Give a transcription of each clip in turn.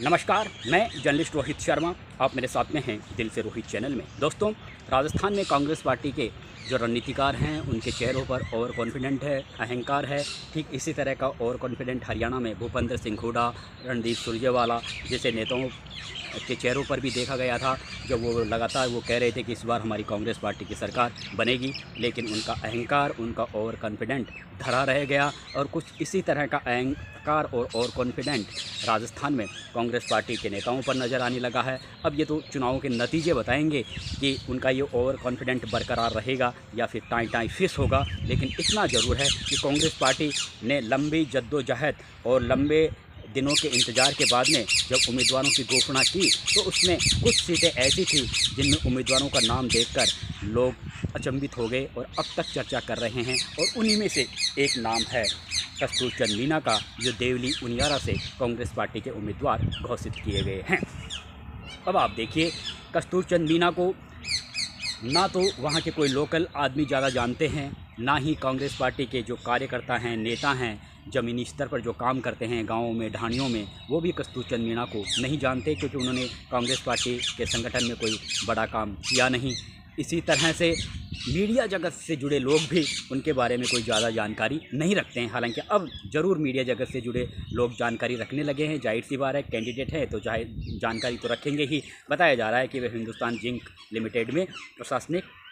नमस्कार, मैं जर्नलिस्ट रोहित शर्मा। आप मेरे साथ में हैं दिल से रोहित चैनल में। दोस्तों, राजस्थान में कांग्रेस पार्टी के जो रणनीतिकार हैं उनके चेहरों पर ओवर कॉन्फिडेंट है, अहंकार है। ठीक इसी तरह का ओवर कॉन्फिडेंट हरियाणा में भूपेंद्र सिंह हुड्डा, रणदीप सुरजेवाला जैसे नेताओं के चेहरों पर भी देखा गया था। जब वो लगातार कह रहे थे कि इस बार हमारी कांग्रेस पार्टी की सरकार बनेगी, लेकिन उनका अहंकार, उनका ओवर कॉन्फिडेंट धरा रह गया। और कुछ इसी तरह का अहंकार और ओवर कॉन्फिडेंट राजस्थान में कांग्रेस पार्टी के नेताओं पर नज़र आने लगा है। अब ये तो चुनावों के नतीजे बताएंगे कि उनका ये ओवर कॉन्फिडेंट बरकरार रहेगा या फिर टाई टाई फिस होगा। लेकिन इतना ज़रूर है कि कांग्रेस पार्टी ने लंबी जद्दोजहद और लंबे दिनों के इंतज़ार के बाद में जब उम्मीदवारों की घोषणा की, तो उसमें कुछ सीटें ऐसी थी जिनमें उम्मीदवारों का नाम देखकर लोग अचंभित हो गए और अब तक चर्चा कर रहे हैं। और उन्हीं में से एक नाम है कस्तूरचंद मीणा का, जो देवली उनियारा से कांग्रेस पार्टी के उम्मीदवार घोषित किए गए हैं। अब आप देखिए, कस्तूरचंद मीणा को ना तो वहाँ के कोई लोकल आदमी ज़्यादा जानते हैं, ना ही कांग्रेस पार्टी के जो कार्यकर्ता हैं, नेता हैं, ज़मीनी स्तर पर जो काम करते हैं गाँवों में, ढाणियों में, वो भी कस्तूरचंद मीणा को नहीं जानते, क्योंकि उन्होंने कांग्रेस पार्टी के संगठन में कोई बड़ा काम किया नहीं। इसी तरह से मीडिया जगत से जुड़े लोग भी उनके बारे में कोई ज़्यादा जानकारी नहीं रखते हैं। हालांकि अब ज़रूर मीडिया जगत से जुड़े लोग जानकारी रखने लगे हैं। जाहिर सी बात है, कैंडिडेट है तो चाहे जानकारी तो रखेंगे ही। बताया जा रहा है कि वे हिंदुस्तान जिंक लिमिटेड में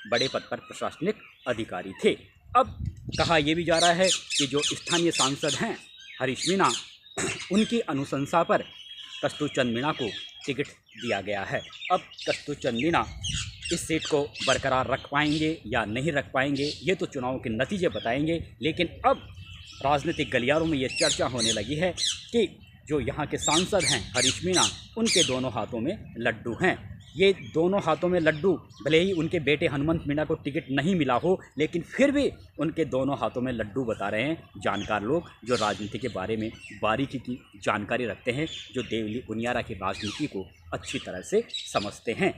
बड़े पद पर प्रशासनिक अधिकारी थे। अब कहा यह भी जा रहा है कि जो स्थानीय सांसद हैं हरीश मीणा, उनकी अनुशंसा पर कस्तूरचंद मीणा को टिकट दिया गया है। अब कस्तूरचंद मीणा इस सीट को बरकरार रख पाएंगे या नहीं रख पाएंगे, ये तो चुनाव के नतीजे बताएंगे। लेकिन अब राजनीतिक गलियारों में ये चर्चा होने लगी है कि जो यहाँ के सांसद हैं हरीश मीणा, उनके दोनों हाथों में लड्डू हैं। ये दोनों हाथों में लड्डू, भले ही उनके बेटे हनुमंत मीणा को टिकट नहीं मिला हो, लेकिन फिर भी उनके दोनों हाथों में लड्डू बता रहे हैं जानकार लोग, जो राजनीति के बारे में बारीकी की जानकारी रखते हैं, जो देवली उनियारा की राजनीति को अच्छी तरह से समझते हैं।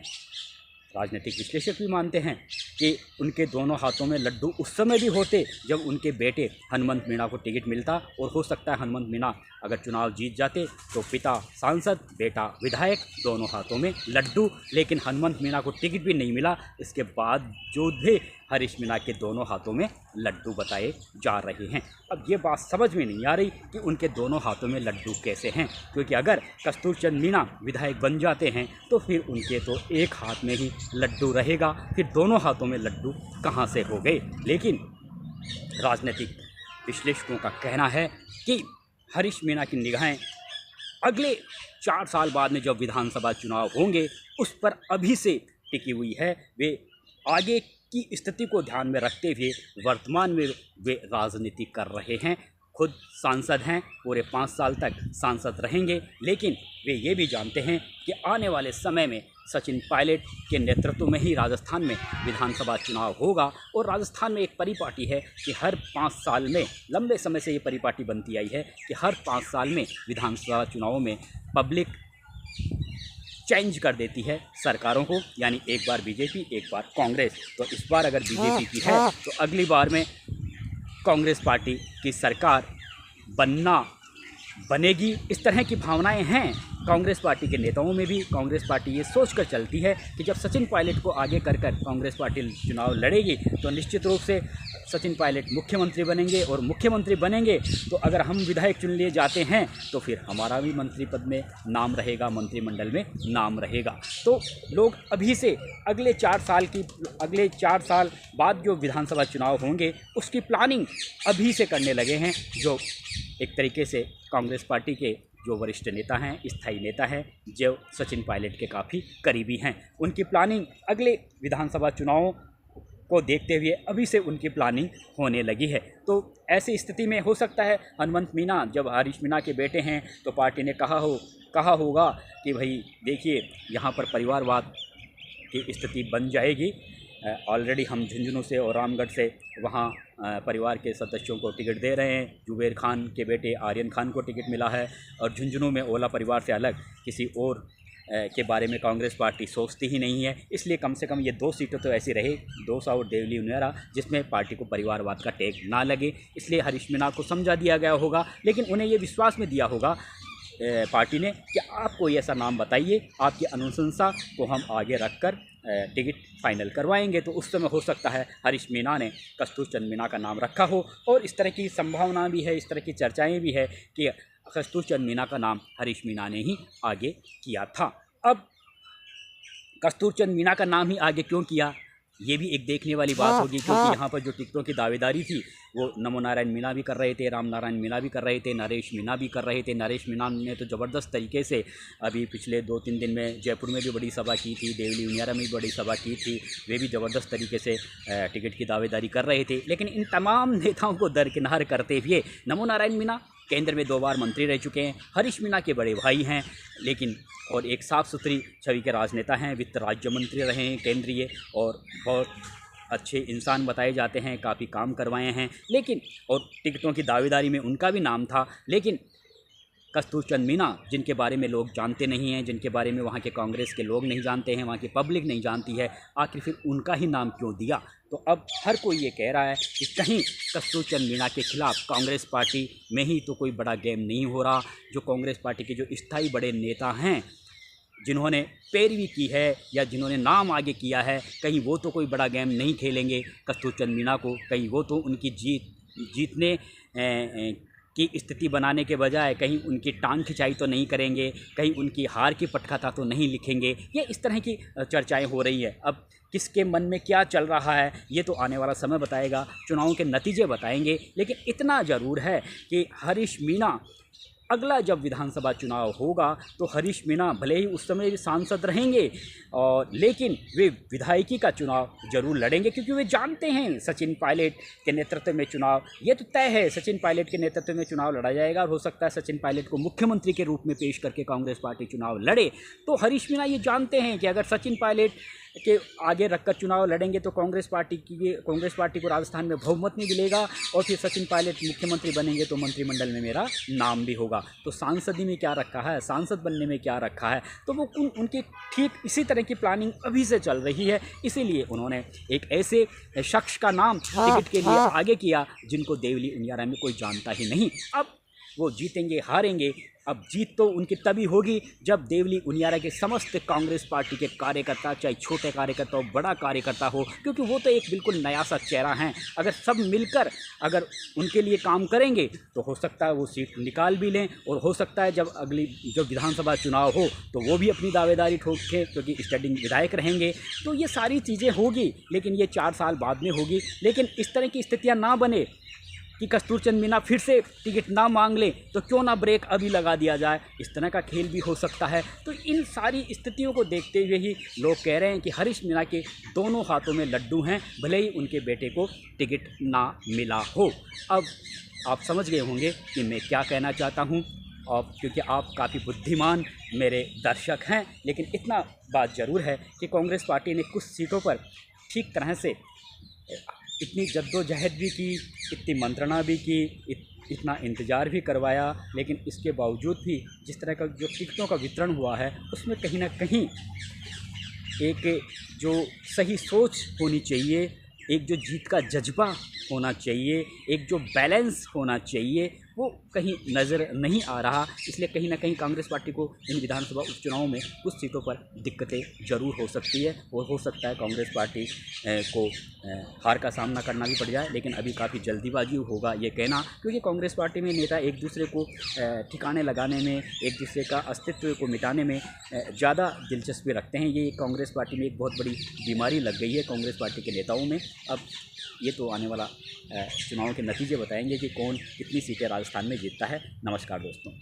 राजनीतिक विश्लेषक भी मानते हैं कि उनके दोनों हाथों में लड्डू उस समय भी होते जब उनके बेटे हनुमंत मीणा को टिकट मिलता, और हो सकता है हनुमंत मीणा अगर चुनाव जीत जाते तो पिता सांसद, बेटा विधायक, दोनों हाथों में लड्डू। लेकिन हनुमंत मीणा को टिकट भी नहीं मिला, इसके बाद जो भी हरीश मीणा के दोनों हाथों में लड्डू बताए जा रहे हैं। अब ये बात समझ में नहीं आ रही कि उनके दोनों हाथों में लड्डू कैसे हैं, क्योंकि अगर कस्तूरचंद मीणा विधायक बन जाते हैं तो फिर उनके तो एक हाथ में ही लड्डू रहेगा, फिर दोनों हाथों में लड्डू कहाँ से हो गए। लेकिन राजनीतिक विश्लेषकों का कहना है कि हरीश मीणा की निगाहें अगले 4 साल बाद में जब विधानसभा चुनाव होंगे उस पर अभी से टिकी हुई है। वे आगे की स्थिति को ध्यान में रखते हुए वर्तमान में वे राजनीति कर रहे हैं। खुद सांसद हैं, पूरे 5 साल तक सांसद रहेंगे, लेकिन वे ये भी जानते हैं कि आने वाले समय में सचिन पायलट के नेतृत्व में ही राजस्थान में विधानसभा चुनाव होगा। और राजस्थान में एक परिपाटी है कि हर 5 साल में, लंबे समय से ये परिपाटी बनती आई है कि हर 5 साल में विधानसभा चुनावों में पब्लिक चेंज कर देती है सरकारों को, यानी एक बार बीजेपी, एक बार कांग्रेस। तो इस बार अगर बीजेपी की है तो अगली बार में कांग्रेस पार्टी की सरकार बनेगी। इस तरह की भावनाएं हैं कांग्रेस पार्टी के नेताओं में भी। कांग्रेस पार्टी ये सोचकर चलती है कि जब सचिन पायलट को आगे कर कांग्रेस पार्टी चुनाव लड़ेगी तो निश्चित रूप से सचिन पायलट मुख्यमंत्री बनेंगे, और मुख्यमंत्री बनेंगे तो अगर हम विधायक चुन लिए जाते हैं तो फिर हमारा भी मंत्री पद में नाम रहेगा, मंत्रिमंडल में नाम रहेगा। तो लोग अभी से अगले 4 साल बाद जो विधानसभा चुनाव होंगे उसकी प्लानिंग अभी से करने लगे हैं, जो एक तरीके से कांग्रेस पार्टी के जो वरिष्ठ नेता हैं, स्थायी नेता हैं, जो सचिन पायलट के काफ़ी करीबी हैं, उनकी प्लानिंग अगले विधानसभा चुनावों को देखते हुए अभी से उनकी प्लानिंग होने लगी है। तो ऐसी स्थिति में हो सकता है हनुमंत मीणा जब हरीश मीणा के बेटे हैं तो पार्टी ने कहा होगा कि भाई देखिए, यहाँ पर परिवारवाद की स्थिति बन जाएगी। ऑलरेडी हम झुंझुनू से और रामगढ़ से वहाँ परिवार के सदस्यों को टिकट दे रहे हैं। जुबेर खान के बेटे आर्यन खान को टिकट मिला है, और झुंझुनू में ओला परिवार से अलग किसी और के बारे में कांग्रेस पार्टी सोचती ही नहीं है। इसलिए कम से कम ये 2 सीटें तो ऐसी रहे, दौसा और देवली उनियारा, जिसमें पार्टी को परिवारवाद का टैग ना लगे। इसलिए हरीश मीणा को समझा दिया गया होगा, लेकिन उन्हें ये विश्वास में दिया होगा पार्टी ने कि आप कोई ऐसा नाम बताइए, आपकी अनुशंसा को हम आगे रखकर टिकट फाइनल करवाएंगे। तो उस समय हो सकता है हरीश मीणा ने कस्तूर चंद मीणा का नाम रखा हो, और इस तरह की संभावना भी है, इस तरह की चर्चाएँ भी है कि कस्तूर चंद मीणा का नाम हरीश मीणा ने ही आगे किया था। अब कस्तूर चंद मीणा का नाम ही आगे क्यों किया, ये भी एक देखने वाली बात होगी, क्योंकि यहाँ पर जो टिकटों की दावेदारी थी वो नमो नारायण मीणा भी कर रहे थे, राम नारायण मीणा भी कर रहे थे, नरेश मीणा भी कर रहे थे। नरेश मीणा ने तो ज़बरदस्त तरीके से अभी पिछले 2-3 दिन में जयपुर में भी बड़ी सभा की थी, देवली उनियारा में भी बड़ी सभा की थी, वे भी ज़बरदस्त तरीके से टिकट की दावेदारी कर रहे थे। लेकिन इन तमाम नेताओं को दरकिनार करते हुए नमो नारायण मीणा केंद्र में 2 बार मंत्री रह चुके हैं, हरीश मीणा के बड़े भाई हैं, लेकिन और एक साफ़ सुथरी छवि के राजनेता हैं, वित्त राज्य मंत्री रहे हैं केंद्रीय, और बहुत अच्छे इंसान बताए जाते हैं, काफ़ी काम करवाए हैं। लेकिन और टिकटों की दावेदारी में उनका भी नाम था, लेकिन कस्तूर चंद मीणा जिनके बारे में लोग जानते नहीं हैं, जिनके बारे में वहाँ के कांग्रेस के लोग नहीं जानते हैं, वहाँ की पब्लिक नहीं जानती है, आखिर फिर उनका ही नाम क्यों दिया। तो अब हर कोई ये कह रहा है कि कहीं कस्तूर चंद मीणा के खिलाफ कांग्रेस पार्टी में ही तो कोई बड़ा गेम नहीं हो रहा। जो कांग्रेस पार्टी के जो स्थायी बड़े नेता हैं, जिन्होंने पैरवी की है या जिन्होंने नाम आगे किया है, कहीं वो तो कोई बड़ा गेम नहीं खेलेंगे कस्तूर चंद मीणा को, कहीं वो तो उनकी जीतने की स्थिति बनाने के बजाय कहीं उनकी टांग खिंचाई तो नहीं करेंगे, कहीं उनकी हार की पटकथा तो नहीं लिखेंगे। ये इस तरह की चर्चाएं हो रही है। अब किसके मन में क्या चल रहा है ये तो आने वाला समय बताएगा, चुनावों के नतीजे बताएंगे। लेकिन इतना ज़रूर है कि हरीश मीणा अगला जब विधानसभा चुनाव होगा तो हरीश मीणा भले ही उस समय सांसद रहेंगे, और लेकिन वे विधायकी का चुनाव जरूर लड़ेंगे, क्योंकि वे जानते हैं सचिन पायलट के नेतृत्व में चुनाव, ये तो तय है, सचिन पायलट के नेतृत्व में चुनाव लड़ा जाएगा। और हो सकता है सचिन पायलट को मुख्यमंत्री के रूप में पेश करके कांग्रेस पार्टी चुनाव लड़े। तो हरीश मीणा ये जानते हैं कि अगर सचिन पायलट के आगे रखकर चुनाव लड़ेंगे तो कांग्रेस पार्टी को राजस्थान में बहुमत नहीं मिलेगा, और फिर सचिन पायलट मुख्यमंत्री बनेंगे तो मंत्रिमंडल में मेरा नाम भी होगा। तो सांसदी में क्या रखा है, सांसद बनने में क्या रखा है, तो वो उनकी ठीक इसी तरह की प्लानिंग अभी से चल रही है। इसीलिए उन्होंने एक ऐसे शख्स का नाम टिकट के लिए आगे किया जिनको देवली उनियारा में कोई जानता ही नहीं। अब वो जीतेंगे हारेंगे, अब जीत तो उनकी तभी होगी जब देवली उनियारा के समस्त कांग्रेस पार्टी के कार्यकर्ता, चाहे छोटे कार्यकर्ता हो बड़ा कार्यकर्ता हो, क्योंकि वो तो एक बिल्कुल नया सा चेहरा हैं, अगर सब मिलकर अगर उनके लिए काम करेंगे तो हो सकता है वो सीट निकाल भी लें, और हो सकता है जब अगली जब विधानसभा चुनाव हो तो वो भी अपनी दावेदारी ठोकें, क्योंकि स्टैंडिंग विधायक रहेंगे। तो ये सारी चीज़ें होगी, लेकिन ये 4 साल बाद में होगी। लेकिन इस तरह की स्थितियाँ ना बने कि कस्तूर चंद मीणा फिर से टिकट ना मांग लें, तो क्यों ना ब्रेक अभी लगा दिया जाए, इस तरह का खेल भी हो सकता है। तो इन सारी स्थितियों को देखते हुए ही लोग कह रहे हैं कि हरीश मीणा के दोनों हाथों में लड्डू हैं, भले ही उनके बेटे को टिकट ना मिला हो। अब आप समझ गए होंगे कि मैं क्या कहना चाहता हूँ, और क्योंकि आप काफ़ी बुद्धिमान मेरे दर्शक हैं, लेकिन इतना बात ज़रूर है कि कांग्रेस पार्टी ने कुछ सीटों पर ठीक तरह से इतनी जद्दोजहद भी की, इतनी मंत्रणा भी की, इतना इंतज़ार भी करवाया, लेकिन इसके बावजूद भी जिस तरह का जो टिकटों का वितरण हुआ है उसमें कहीं ना कहीं एक जो सही सोच होनी चाहिए, एक जो जीत का जज्बा होना चाहिए, एक जो बैलेंस होना चाहिए, वो कहीं नज़र नहीं आ रहा। इसलिए कहीं ना कहीं कांग्रेस पार्टी को इन विधानसभा उपचुनाव में कुछ सीटों पर दिक्कतें ज़रूर हो सकती है, और हो सकता है कांग्रेस पार्टी को हार का सामना करना भी पड़ जाए। लेकिन अभी काफ़ी जल्दीबाजी होगा ये कहना, क्योंकि कांग्रेस पार्टी में नेता एक दूसरे को ठिकाने लगाने में, एक दूसरे का अस्तित्व को मिटाने में ज़्यादा दिलचस्पी रखते हैं। ये कांग्रेस पार्टी में एक बहुत बड़ी बीमारी लग गई है कांग्रेस पार्टी के नेताओं में। अब ये तो आने वाला चुनाव के नतीजे बताएंगे कि कौन कितनी सीटें राजस्थान में जीतता है। नमस्कार दोस्तों।